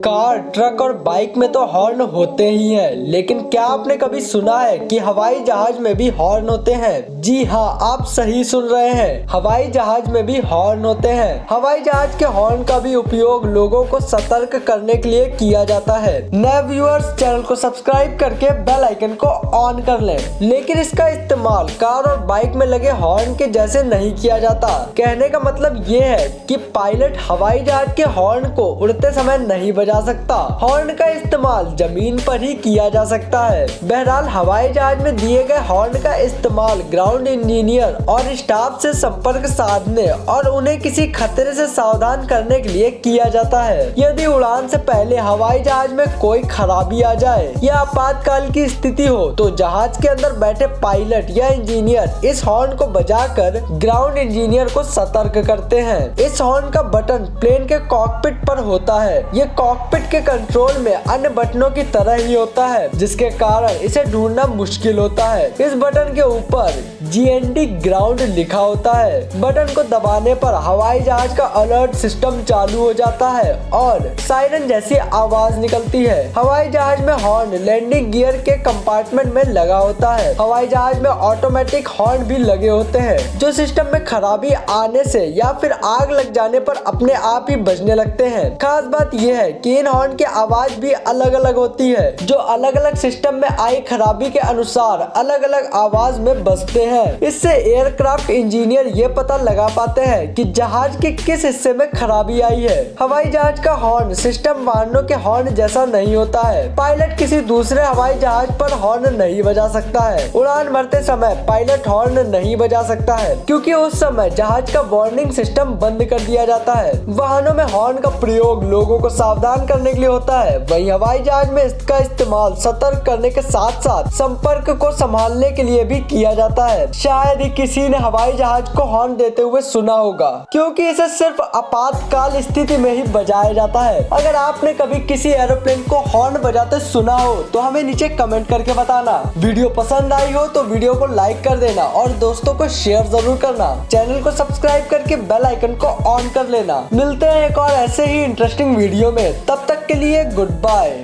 Car, truck और bike में तो हॉर्न होते ही हैं, लेकिन क्या आपने कभी सुना है कि हवाई जहाज में भी हॉर्न होते हैं? जी हाँ, आप सही सुन रहे हैं, हवाई जहाज में भी हॉर्न होते हैं। हवाई जहाज के हॉर्न का भी उपयोग लोगों को सतर्क करने के लिए किया जाता है। नए व्यूअर्स, चैनल को सब्सक्राइब करके बेल आइकन को ऑन कर लें। लेकिन इसका इस्तेमाल कार और बाइक में लगे हॉर्न के जैसे नहीं किया जाता। कहने का मतलब ये है कि पायलट हवाई जहाज के हॉर्न को उड़ते समय नहीं बजा सकता। हॉर्न का इस्तेमाल जमीन पर ही किया जा सकता है। बहरहाल हवाई जहाज में दिए गए हॉर्न का इस्तेमाल ग्राउंड इंजीनियर और स्टाफ से संपर्क साधने और उन्हें किसी खतरे से सावधान करने के लिए किया जाता है। यदि उड़ान से पहले हवाई जहाज में कोई खराबी आ जाए या आपातकाल की स्थिति हो तो जहाज के अंदर बैठे पायलट या इंजीनियर इस हॉर्न को बजाकर ग्राउंड इंजीनियर को सतर्क करते हैं। इस हॉर्न का बटन प्लेन के कॉकपिट पर होता है। ये कॉकपिट के कंट्रोल में अन्य बटनों की तरह ही होता है, जिसके कारण इसे ढूंढना मुश्किल होता है। इस बटन के ऊपर GND ग्राउंड लिखा होता है। बटन को दबाने पर हवाई जहाज का अलर्ट सिस्टम चालू हो जाता है और सायरन जैसी आवाज निकलती है। हवाई जहाज में हॉर्न लैंडिंग गियर के कंपार्टमेंट में लगा होता है। हवाई जहाज में ऑटोमेटिक हॉर्न भी लगे होते हैं, जो सिस्टम में खराबी आने से या फिर आग लग जाने पर अपने आप ही बजने लगते हैं। खास बात यह है कि इन हॉर्न की आवाज भी अलग अलग होती है, जो अलग अलग सिस्टम में आई खराबी के अनुसार अलग अलग आवाज में बजते हैं। इससे एयरक्राफ्ट इंजीनियर ये पता लगा पाते हैं कि जहाज के किस हिस्से में खराबी आई है। हवाई जहाज का हॉर्न सिस्टम वाहनों के हॉर्न जैसा नहीं होता है। पायलट किसी दूसरे हवाई जहाज पर हॉर्न नहीं बजा सकता है। उड़ान भरते समय पायलट हॉर्न नहीं बजा सकता है, क्योंकि उस समय जहाज का वार्निंग सिस्टम बंद कर दिया जाता है। वाहनों में हॉर्न का प्रयोग लोगों को सावधान करने के लिए होता है। वहीं हवाई जहाज में इसका इस्तेमाल सतर्क करने के साथ साथ संपर्क को संभालने के लिए भी किया जाता है। शायद ही किसी ने हवाई जहाज को हॉर्न देते हुए सुना होगा, क्योंकि इसे सिर्फ आपातकाल स्थिति में ही बजाया जाता है। अगर आपने कभी किसी एरोप्लेन को हॉर्न बजाते सुना हो तो हमें नीचे कमेंट करके बताना। वीडियो पसंद आई हो तो वीडियो को लाइक कर देना और दोस्तों को शेयर जरूर करना। चैनल को सब्सक्राइब करके बेल आइकन को ऑन कर लेना। मिलते हैं एक और ऐसे ही इंटरेस्टिंग वीडियो में, तब तक के लिए गुड बाय।